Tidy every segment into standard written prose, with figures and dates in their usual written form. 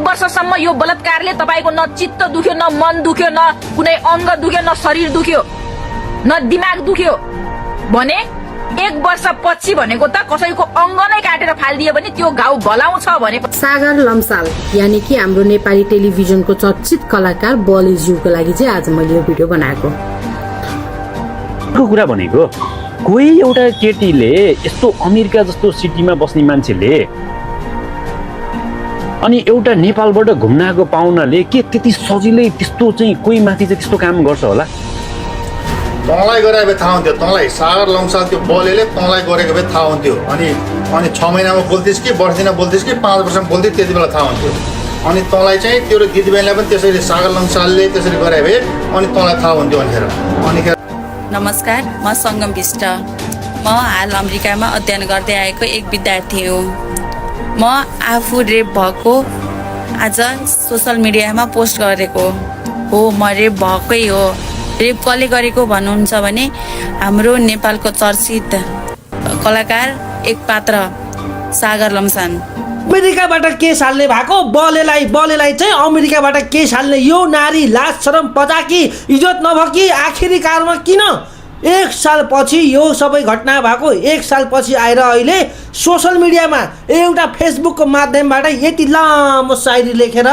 वर्षसम्म यो बलात्कारले तपाईको न चित्त दुख्यो, न मन दुख्यो, न कुनै अंग दुख्यो, न शरीर दुख्यो, न दिमाग दुख्यो भने 1 वर्षपछि भनेको त कसैको अंग नै काटेर फालिदियो भने त्यो घाउ भलाउँछ भने। सागर लम्साल यानी कि हाम्रो नेपाली टेलिभिजनको चर्चित कलाकार बलिज्यूको लागि चाहिँ आज मैले यो भिडियो बनाएको कुरा भनेको कोही एउटा केटीले यस्तो अमेरिका जस्तो सिटीमा बस्ने मान्छेले अनि एउटा नेपालबाट घुम्न आएको पाहुनाले के त्यति सजिलै त्यस्तो चाहिँ कोही माथि चाहिँ त्यस्तो काम गर्छ होला? तँलाई गरे भए थाहा हुन्थ्यो, तँलाई सागर लम्साल त्यो बलेले तँलाई गरेको भए थाहा हुन्थ्यो। अनि 6 महिनामा बोल्थिस् कि वर्ष दिनमा बोल्थिस् कि 5 वर्षमा बोल्थिस्, त्यति बेला थाहा हुन्थ्यो। अनि तँलाई चाहिँ त्यो दिदीबहिनीलाई पनि त्यसरी सागर लम्सालले त्यसरी गरे भए अनि तँलाई थाहा हुन्थ्यो अनिखेर। नमस्कार, म सङ्गम विष्ट। म हाल अमेरिकामा अध्ययन गर्दै आएको एक विद्यार्थी हुँ। म आफू रेप भएको आज सोसल मिडियामा पोस्ट गरेको हो। म रेप भएकै हो। रेप कसले गरेको भन्नुहुन्छ भने हाम्रो नेपालको चर्चित कलाकार एक पात्र सागर लम्साल। अमेरिकाबाट केस हाल्ने भएको बलेलाई चाहिँ अमेरिकाबाट केस हाल्ने यो नारी लाज शरम पचाकी इज्जत नभकी आखिरीकारमा किन 1 साल पछि यो सबै घटना भएको 1 साल पछि आएर अहिले सोसल मिडियामा एउटा फेसबुकको माध्यमबाट यति लामो शायरी लेखेर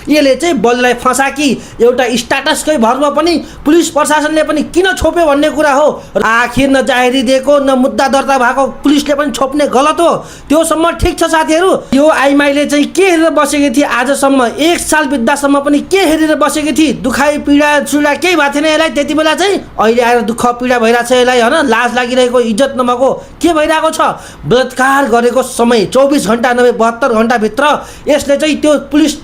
यसले चाहिँ बललाई फसाकी एउटा स्ट्याटसकै भरमा पनि पुलिस प्रशासनले पनि किन छोप्यो भन्ने कुरा हो। आखिर न जाहेरी दिएको न मुद्दा दर्ता भएको पुलिसले पनि छोप्ने गलत हो। त्योसम्म ठिक छ साथीहरू। यो आइमाईले चाहिँ के हेरेर बसेकी थिए आजसम्म 1 साल बित्दासम्म पनि के हेरेर बसेकी थिए? दुखाइ पीडा चुडा केही भएको थिएन यसलाई त्यति बेला चाहिँ। अहिले आएर दुःख पीडा भइरहेको छ यसलाई, होइन? लाज लागिरहेको, इज्जत नभएको के भइरहेको छ? बलात्कार गरेको समय 24 घण्टा नभए 72 घण्टाभित्र यसले चाहिँ त्यो पुलिस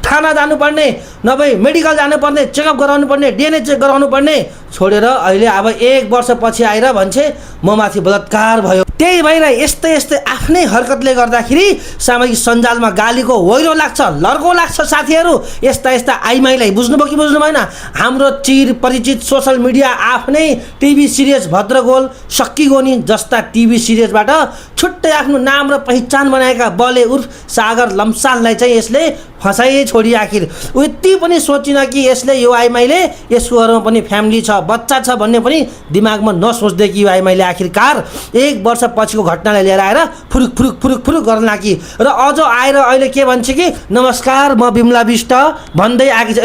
थाना जानुपर्ने, नभए मेडिकल जानुपर्ने, चेकअप गराउनु पर्ने, डिएनए चेक गराउनु पर्ने छोडेर अहिले अब 1 वर्षपछि आएर भन्छे म माथि बलात्कार भयो। त्यही भएर यस्तै आफ्नै हरकतले गर्दाखेरि सामाजिक सञ्जालमा गालीको वैरो लाग्छ, लर्को लाग्छ साथीहरू। यस्ता आइमाईलाई बुझ्नुभयो कि बुझ्नु भएन? हाम्रो चिर परिचित सोसल मिडिया आफ्नै टिभी सिरिज भद्रगोल सक्कीगोनी जस्ता टिभी सिरिजबाट छुट्टै आफ्नो नाम र पहिचान बनाएका बले उर्फ सागर लम्साललाई चाहिँ यसले फसाइ छोडी। आखिर यति पनि सोचिन कि यसले यो आइमाईले यसको घरमा पनि फ्यामिली छ, बच्चा छ भन्ने पनि दिमागमा नसोच्दै कि यो आइमाईले आखिरकार 1 वर्ष पछिको घटनालाई लिएर आएर फुरुक गर्न लागि र अझ आएर अहिले के भन्छ कि नमस्कार म बिमला विष्ट भन्दै आकी छ,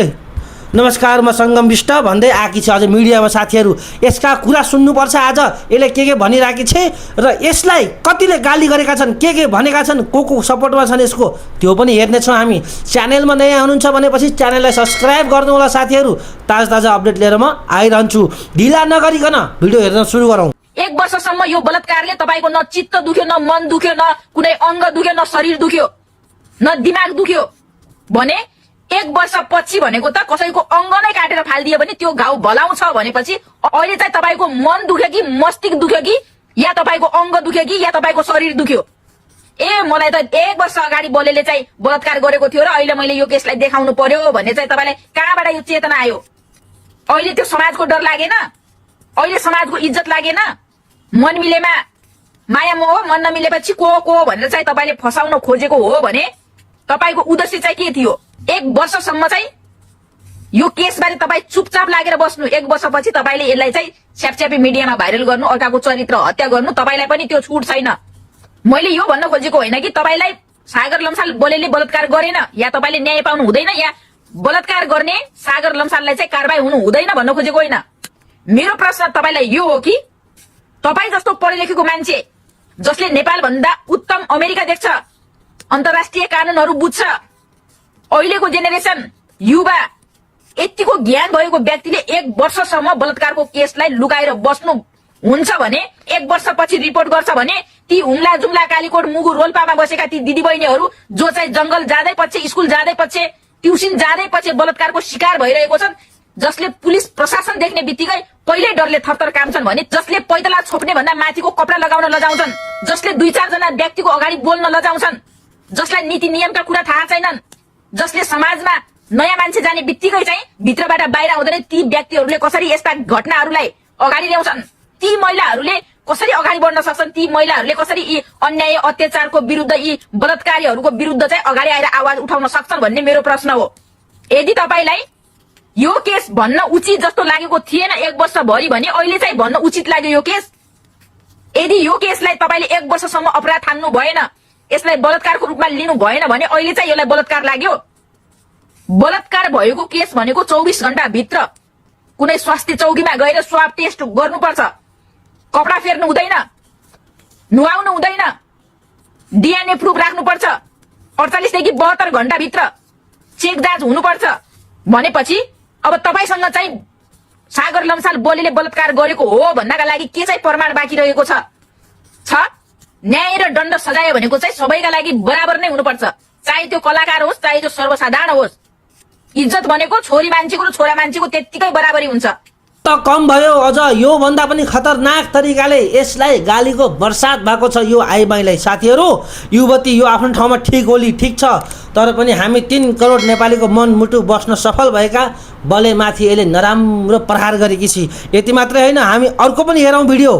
नमस्कार म सङ्गम विष्ट भन्दै आकी छ अझ मिडियामा। साथीहरू यसका कुरा सुन्नुपर्छ। आज यसले के भनिराकी छ र यसलाई कतिले गाली गरेका छन्, के भनेका छन्, को सपोर्टमा छन् यसको त्यो पनि हेर्नेछौँ हामी। च्यानलमा नयाँ हुनुहुन्छ भनेपछि च्यानललाई सब्सक्राइब गर्नु होला साथीहरू। ताजा अपडेट लिएर म आइरहन्छु। ढिला नगरिकन भिडियो हेर्न सुरु गरौँ। 1 वर्षसम्म यो बलात्कारले तपाईको न चित्त दुख्यो, न मन दुख्यो, न कुनै अंग दुख्यो, न शरीर दुख्यो, न दिमाग दुख्यो भने 1 वर्षपछि भनेको त कसैको अंग नै काटेर फालिदियो भने त्यो घाउ भलाउँछ भनेपछि अहिले चाहिँ तपाईको मन दुख्यो कि मस्तिष्क दुख्यो कि या तपाईको अंग दुख्यो कि या तपाईको शरीर दुख्यो? मलाई त 1 वर्ष अगाडि बोलेले चाहिँ बलात्कार गरेको थियो र अहिले मैले यो केसलाई देखाउनु पर्यो भन्ने चाहिँ तपाईलाई कहाँबाट यो चेतना आयो? अहिले त्यो समाजको डर लागेन? अहिले समाजको इज्जत लागेन? मन मिलेमा माया मोह, मन नमिलेपछि को भनेर चाहिँ तपाईले फसाउन खोजेको हो भने तपाईको उद्देश्य चाहिँ के थियो? 1 वर्षसम्म चाहिँ यो केसबारे तपाईँ चुपचाप लागेर बस्नु। 1 वर्षपछि तपाईले यसलाई चाहिँ छ्यापछ्यापी मिडियामा भाइरल गर्नु, अर्काको चरित्र हत्या गर्नु, तपाईलाई पनि त्यो छुट छैन। मैले यो भन्न खोजेको होइन कि तपाईलाई सागर लम्साल बोलेले बलात्कार गरेन या तपाईले न्याय पाउनु हुँदैन या बलात्कार गर्ने सागर लम्साललाई चाहिँ कारबाही हुनु हुँदैन भन्न खोजेको होइन। मेरो प्रश्न तपाईलाई यो हो कि तपाईँ जस्तो पढे लेखेको मान्छे जसले नेपाल भन्दा उत्तम अमेरिका देख्छ, अन्तर्राष्ट्रिय कानूनहरू बुझ्छ, अहिलेको जेनेरेसन युवा यतिको ज्ञान भएको व्यक्तिले 1 वर्षसम्म बलात्कारको केसलाई लुकाएर बस्नु हुन्छ भने 1 वर्षपछि रिपोर्ट गर्छ भने ती हुम्ला जुम्ला कालीकोट मुगु रोल्पामा बसेका ती दिदीबहिनीहरू जो चाहिँ जंगल जाँदै पछि, स्कुल जाँदै पछि, ट्युसन जाँदै पछि बलात्कारको शिकार भइरहेको छन्, जसले पुलिस प्रशासन देख्ने बित्तिकै पहिल्यै डरले थरथर काम्छन् भने, जसले पैतला छोप्ने भन्दा माथिको कपडा लगाउन लजाउँछन्, जसले 2-4 जना व्यक्तिको अगाडि बोल्न लजाउँछन्, जसलाई नीति नियमका कुरा थाहा छैनन्, जसले समाजमा नयाँ मान्छे जाने बित्तिकै चाहिँ भित्रबाट बाहिर आउँदैन ती व्यक्तिहरूले कसरी यस्ता घटनाहरूलाई अगाडि ल्याउँछन्, ती महिलाहरूले कसरी अगाडि बढ्न सक्छन् ती महिलाहरूले, कसरी यी अन्याय अत्याचारको विरुद्ध, यी बलात्कारीहरूको विरुद्ध चाहिँ अगाडि आएर आवाज उठाउन सक्छन् भन्ने मेरो प्रश्न हो। यदि तपाईलाई यो केस भन्न उचित जस्तो लागेको थिएन 1 वर्षभरि भने अहिले चाहिँ भन्न उचित लाग्यो यो केस। यदि यो केसलाई तपाईले 1 वर्षसम्म अपराध ठान्नु भएन, यसलाई बलात्कारको रूपमा लिनु भएन भने अहिले चाहिँ यसलाई बलात्कार लाग्यो। बलात्कार भएको केस भनेको 24 घण्टा भित्र कुनै स्वास्थ्य चौकीमा गएर स्वाब टेस्ट गर्नुपर्छ, कपडा फेर्नु हुँदैन, नुहाउनु हुँदैन, डीएनए प्रुफ राख्नुपर्छ, 48 देखि 72 घण्टा भित्र चेक जाँच हुनुपर्छ। भनेपछि अब तपाईसँग चाहिँ सागर लम्साल बोलेले बलात्कार गरेको हो भन्नका लागि के चाहिँ प्रमाण बाँकी रहेको छ? न्याय र दण्ड सजाय भनेको चाहिँ सबैका लागि बराबर नै हुनुपर्छ, चाहे त्यो कलाकार होस् चाहे त्यो सर्वसाधारण होस्। इज्जत भनेको छोरी मान्छेको र छोरा मान्छेको त्यत्तिकै बराबरी हुन्छ। त कम भयो, अझ यो भन्दा पनि खतरनाक तरिकाले यसलाई गालीको बर्सात भएको छ यो आइमाईलाई। साथीहरू, युवती यो आफ्नो ठाउँमा ठिक होली, ठिक छ, तर पनि हामी 3 करोड नेपालीको मनमुटु बस्न सफल भएका बलेमाथि यसले नराम्रो प्रहार गरेकी छी। यति मात्रै होइन, हामी अर्को पनि हेरौँ भिडियो।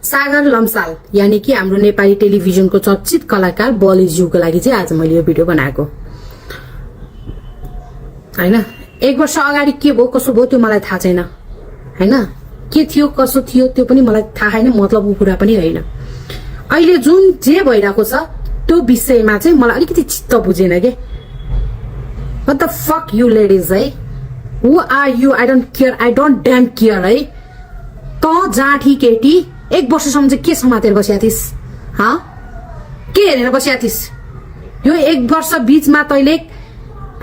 सागर लम्साल यानी कि हाम्रो नेपाली टेलिभिजनको चर्चित कलाकार बलेज्यूको लागि चाहिँ आज मैले यो भिडियो बनाएको हैन। 1 वर्ष अगाडि के भयो कसो भयो त्यो मलाई थाहा छैन हैन, के थियो कसो थियो त्यो पनि मलाई थाहा छैन, मतलबको कुरा पनि होइन। अहिले जुन जे भइरहेको छ त्यो विषयमा चाहिँ मलाई अलिकति चित्त बुझेन के। What the fuck you ladies है, who are you? I don't care, I don't damn care है। त जाठी केटी 1 वर्षसम्म चाहिँ के समातेर बसिया थिस? के हेरेर बसिया थिस? यो 1 वर्ष बीचमा तैले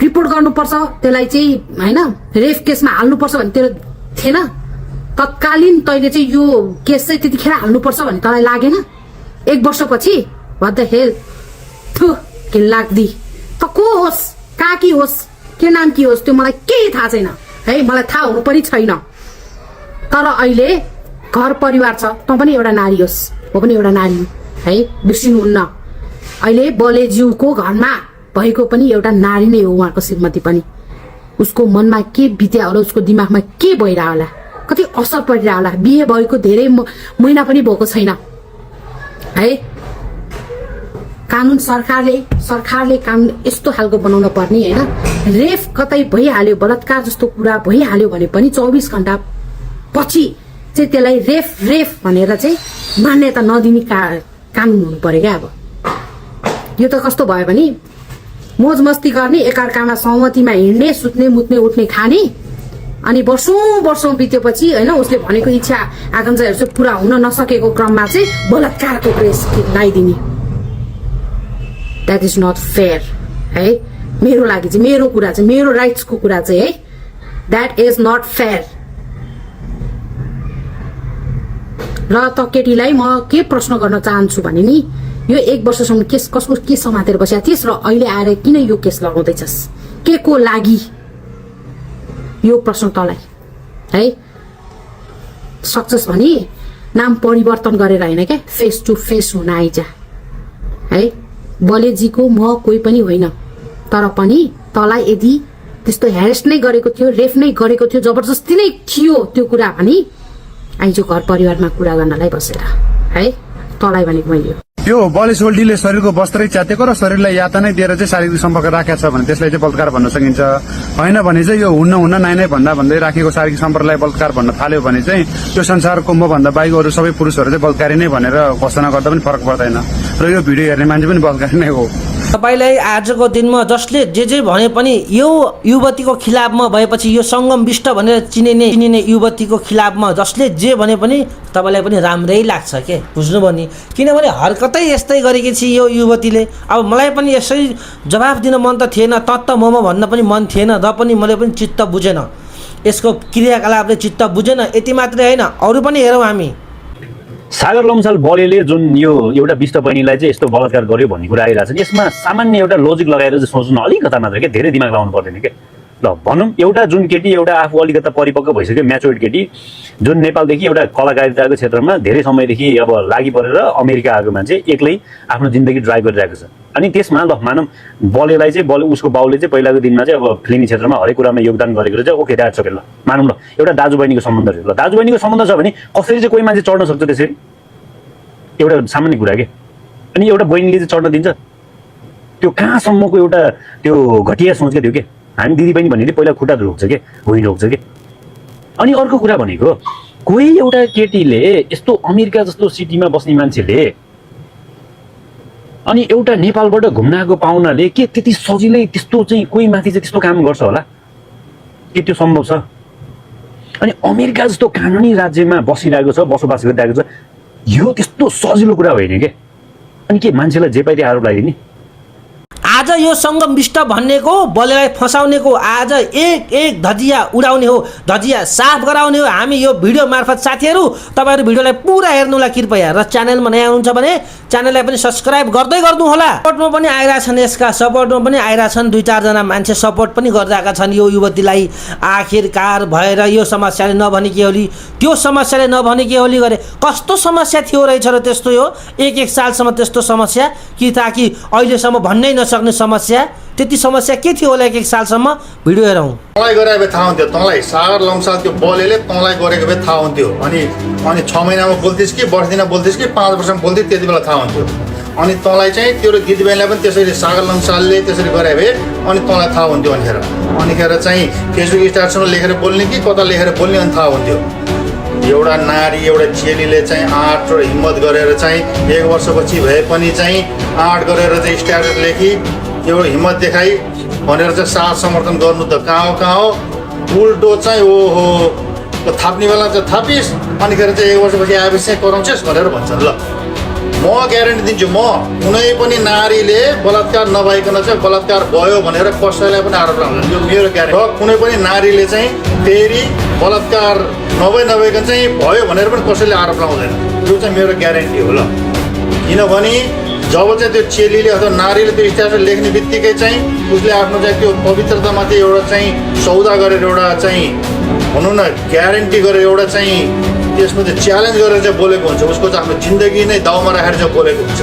रिपोर्ट गर्नुपर्छ, त्यसलाई चाहिँ हैन रेप केसमा हाल्नुपर्छ भन्ने तेरो थिएन? तत्कालीन तैले चाहिँ यो केस चाहिँ त्यतिखेर हाल्नुपर्छ भन्ने तँलाई लागेन? 1 वर्षपछि व्हाट द हेल, थु के लाग्दी। त को होस्, कहाँ की होस्, के नाम की होस् त्यो मलाई केही थाहा छैन है, मलाई थाहा हुनु पनि छैन। तर अहिले घर परिवार छ, तँ पनि एउटा नारी होस्, म पनि एउटा नारी है, बिर्सिनुहुन्न। अहिले बलेज्यूको घरमा भएको पनि एउटा नारी नै हो, उहाँको श्रीमती पनि। उसको मनमा के बित्या होला, उसको दिमागमा के भइरह होला, कति असर परिरह होला। बिहे भएको धेरै महिना पनि भएको छैन है। कानुन सरकारले कानुन यस्तो खालको बनाउन पर्ने हैन। रेप कतै भइहाल्यो, बलात्कार जस्तो कुरा भइहाल्यो भने पनि 24 घण्टा पछि चाहिँ त्यसलाई रेप भनेर चाहिँ मान्यता नदिने कानुन हुनु पर्यो क्या। अब यो त कस्तो भयो भने मोज मस्ती गर्ने, एकअर्कामा सहमतिमा हिँड्ने, सुत्ने मुत्ने उठ्ने खाने, अनि वर्षौं बितेपछि हैन उसले भनेको इच्छा आकांक्षाहरु चाहिँ पूरा हुन नसकेको क्रममा चाहिँ बलात्कारको केस लगाइदिने। द्याट इज नट फेयर है। मेरो लागि चाहिँ मेरो कुरा चाहिँ मेरो राइट्सको कुरा चाहिँ है, द्याट इज नट फेयर। र त केटीलाई म के प्रश्न गर्न चाहन्छु भने नि, यो 1 वर्षसम्म केस कसको के समातेर बसेका थिइस् र अहिले आएर किन यो केस लगाउँदैछस्? के को लागि? यो प्रश्न तँलाई है। सक्छस् भने नाम परिवर्तन गरेर हैन क्या, फेस टु फेस हुन आइजा है। बलेजीको म कोही पनि होइन, तर पनि तँलाई यदि त्यस्तो हेरेस नै गरेको थियो, रेप नै गरेको थियो, जबरजस्ती नै थियो त्यो कुरा भने आइजो घर परिवारमा कुरा गर्नलाई बसेर है। तँलाई भनेको मैले यो बलिस ओल्डीले शरीरको वस्त्रै च्यातेको र शरीरलाई यातनै दिएर चाहिँ शारीरिक सम्पर्क राखेको छ भने त्यसलाई चाहिँ बलात्कार भन्न सकिन्छ। होइन भने चाहिँ यो हुन्न नाइ भन्दै राखेको शारीरिक सम्पर्कलाई बलात्कार भन्न थाल्यो भने चाहिँ त्यो संसारको म भन्दा बाहेक अरू सबै पुरुषहरू चाहिँ बलात्कारी नै भनेर घोषणा गर्दा पनि फरक पर्दैन र यो भिडियो हेर्ने मान्छे पनि बलात्कारी नै हो। तपाईलाई आजको दिनमा जसले जे भने पनि यो युवतीको खिलाफमा भएपछि यो संगम विष्ट भनेर चिनिने युवतीको खिलाफमा जसले जे भने पनि तपाईलाई पनि राम्रै लाग्छ के, बुझ्नुभयो नि? किनभने हरकतै यस्तै गरेकी छी यो युवतीले। अब मलाई पनि यसरी जवाफ दिन मन त थिएन, तत्त मोमो भन्न पनि मन थिएन, र पनि मैले पनि चित्त बुझेन, यसको क्रियाकलापले चित्त बुझेन। यति मात्रै होइन, अरू पनि हेरौँ हामी। सागर लम्साल बलेले जुन यो एउटा विष्ट बहिनीलाई चाहिँ यस्तो बलात्कार गर्यो भन्ने कुरा आइरहेको छ, यसमा सामान्य एउटा लोजिक लगाएर चाहिँ सोच्नु अलिकता मात्र के, धेरै दिमाग लगाउनु पर्दैन के। ल भनौँ एउटा जुन केटी एउटा आफू अलिकता परिपक्व भइसक्यो, म्याच्योर्ड केटी, जुन नेपालदेखि एउटा कलाकारिताको क्षेत्रमा धेरै समयदेखि अब लागि परेर अमेरिका आएको मान्छे, एक्लै आफ्नो जिन्दगी ड्राइभ गरिरहेको छ। अनि त्यसमा ल मानौँ बलेलाई चाहिँ उसको बाउले चाहिँ पहिलाको दिनमा चाहिँ अब फिल्मी क्षेत्रमा हरेक कुरामा योगदान गरेको चाहिँ ओके द्याट्स ओके। ल मानौँ ल एउटा दाजुबहिनीको सम्बन्ध छ, ल दाजुबहिनीको सम्बन्ध छ भने कसरी चाहिँ कोही मान्छे चढ्न सक्छ त्यसरी? एउटा सामान्य कुरा के। अनि एउटा बहिनीले चाहिँ चढ्न दिन्छ? त्यो कहाँसम्मको एउटा त्यो घटिया सोच क्या त्यो के। हामी दिदीबहिनी भन्नेले पहिला खुट्टा रोक्छ के, होइन रोक्छ के। अनि अर्को कुरा भनेको कोही एउटा केटीले यस्तो अमेरिका जस्तो सिटीमा बस्ने मान्छेले अनि एउटा नेपालबाट घुम्न आएको पाहुनाले के त्यति सजिलै त्यस्तो चाहिँ कोही माथि चाहिँ त्यस्तो काम गर्छ होला? के त्यो सम्भव छ? अनि अमेरिका जस्तो कानुनी राज्यमा बसिरहेको छ, बसोबास गरिरहेको छ, यो त्यस्तो सजिलो कुरा होइन के। अनि के मान्छेलाई जे पाइदिए आरोप लगाइदिने? आज यो सङ्गम विष्ट भन्नेको बलेलाई फसाउनेको आज एक एक धजिया उडाउने हो, धजिया साफ गराउने हो। हामी यो भिडियो मार्फत साथीहरू तपाईँहरू भिडियोलाई पुरा हेर्नुहोला कृपया, र च्यानलमा नयाँ हुनुहुन्छ भने च्यानललाई पनि सब्सक्राइब गर्दै गर्नु होला। सपोर्टमा पनि आइरहेछन्, यसका सपोर्टमा पनि आइरहेछन्, 2-4 जना मान्छे सपोर्ट पनि गरिरहेका छन् यो युवतीलाई। आखिरकार भएर यो समस्याले नभने के होली, त्यो समस्याले नभने के होली गरे। कस्तो समस्या थियो रहेछ र त्यस्तो यो 1-1 सालसम्म त्यस्तो समस्या कि ताकि अहिलेसम्म भन्नै नसक्ने समस्या, त्यति समस्या के थियो होला 1-1 सालसम्म? भिडियो हेरौँ। तँलाई गरे भए थाहा हुन्थ्यो, तँलाई सागर लम्साल त्यो बलेले तँलाई गरेको भए थाहा हुन्थ्यो। अनि 6 महिनामा बोल्थिस् कि वर्ष दिनमा बोल्थिस् कि 5 वर्षमा बोल्थ्यो, त्यति बेला थाहा हुन्थ्यो। अनि तँलाई चाहिँ त्यो दिदीबहिनीलाई पनि त्यसरी सागर लम्सालले त्यसरी गरे भए अनि तँलाई थाहा हुन्थ्यो। अनिखेर चाहिँ फेसबुक स्टारसँग लेखेर बोल्ने कि कता लेखेर बोल्ने अनि थाहा हुन्थ्यो। एउटा नारी, एउटा चेलीले चाहिँ आँट र हिम्मत गरेर चाहिँ 1 वर्षपछि भए पनि चाहिँ आँट गरेर चाहिँ स्ट्याटस लेखी एउटा हिम्मत देखाई भनेर चाहिँ साथ समर्थन गर्नु त कहाँ हो। उल्टो चाहिँ ओहो थाप्ने बेला चाहिँ थापिस्, अनिखेर चाहिँ 1 वर्षपछि आएपछि चाहिँ कराउँछस् भनेर भन्छन्। ल म ग्यारेन्टी दिन्छु, म कुनै पनि नारीले बलात्कार नभइकन चाहिँ बलात्कार भयो भनेर कसैलाई पनि आरोप लगाउँदैन, यो मेरो ग्यारेन्टी। कुनै पनि नारीले चाहिँ फेरि बलात्कार नभइकन चाहिँ भयो भनेर पनि कसैले आरोप लगाउँदैन, यो चाहिँ मेरो ग्यारेन्टी हो। ल किनभने जब चाहिँ त्यो चेलीले अथवा नारीले त्यो इतिहास लेख्ने बित्तिकै चाहिँ उसले आफ्नो चाहिँ त्यो पवित्रतामाथि एउटा चाहिँ सौदा गरेर एउटा चाहिँ भनौँ न ग्यारेन्टी गरेर एउटा चाहिँ त्यसमा चाहिँ च्यालेन्ज गरेर चाहिँ बोलेको हुन्छ। उसको चाहिँ आफ्नो जिन्दगी नै दाउमा राखेर चाहिँ बोलेको हुन्छ।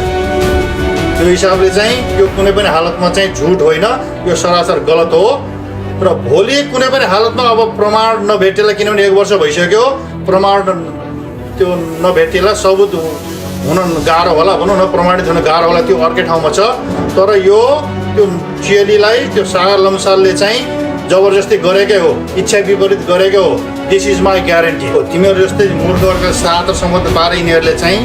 त्यो हिसाबले चाहिँ यो कुनै पनि हालतमा चाहिँ झुट होइन, यो सरासर गलत हो। र भोलि कुनै पनि हालतमा अब प्रमाण नभेटेला, किनभने 1 वर्ष भइसक्यो, प्रमाण त्यो नभेटेला, सबुत हुन गाह्रो होला, भनौँ न प्रमाणित हुन गाह्रो होला, त्यो अर्कै ठाउँमा छ। तर यो त्यो चेलीलाई त्यो सागर लम्सालले चाहिँ जबरजस्ती गरेकै हो, इच्छा विपरीत गरेकै हो। दिस इज माई ग्यारेन्टी हो। तिमीहरू जस्तै मूर्खहरूका साथ र सम्बन्ध पाएर यिनीहरूले चाहिँ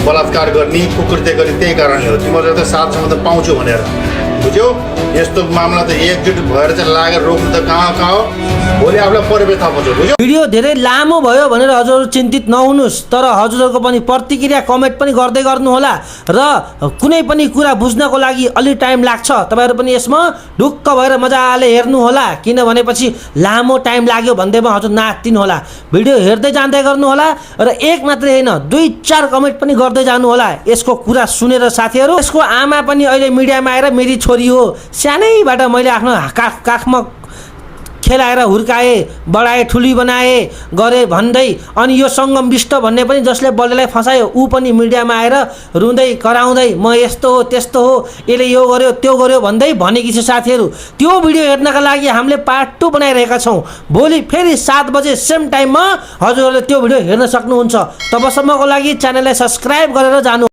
बलात्कार गर्ने, कुकृत्य गर्ने त्यही कारणले हो। तिमीहरू जस्तै साथ सम्बन्ध पाउँछु भनेर, बुझ्यौ? यस्तो मामला त एकजुट भएर चाहिँ लागेर रोक्नु त कहाँ हो। भोलि आफूलाई परिवेश थाहा पाउँछ, बुझ्यौ? भिडियो धेरै लामो भयो भनेर हजुरहरू चिन्तित नहुनुहोस्, तर हजुरहरूको पनि प्रतिक्रिया कमेन्ट पनि गर्दै गर्नुहोला। र कुनै पनि कुरा बुझ्नको लागि अलि टाइम लाग्छ, तपाईँहरू पनि यसमा ढुक्क भएर मजाले हेर्नुहोला, किनभनेपछि लामो टाइम लाग्यो भन्दैमा हजुर नाच्दिनु होला। भिडियो हेर्दै जाँदै गर्नुहोला र एक मात्रै होइन 2-4 कमेन्ट पनि गर्दै जानुहोला। यसको कुरा सुनेर साथीहरू, यसको आमा पनि अहिले मिडियामा आएर मेरी छोरी हो, सानैबाट मैले आफ्नो काखमा खेलाएर हुर्काए, बढाए, ठुली बनाए गरे भन्दै, अनि यो सङ्गम विष्ट भन्ने पनि जसले बलेलाई फसायो ऊ पनि मिडियामा आएर रुँदै कराउँदै म यस्तो हो त्यस्तो हो, यसले यो गर्यो त्यो गर्यो भन्दै भनेकी छ साथीहरू। त्यो भिडियो हेर्नका लागि हामीले पार्ट 2 बनाइरहेका छौँ। भोलि फेरि 7 बजे सेम टाइममा हजुरहरूले त्यो भिडियो हेर्न सक्नुहुन्छ। तबसम्मको लागि च्यानललाई सब्सक्राइब गरेर जानु।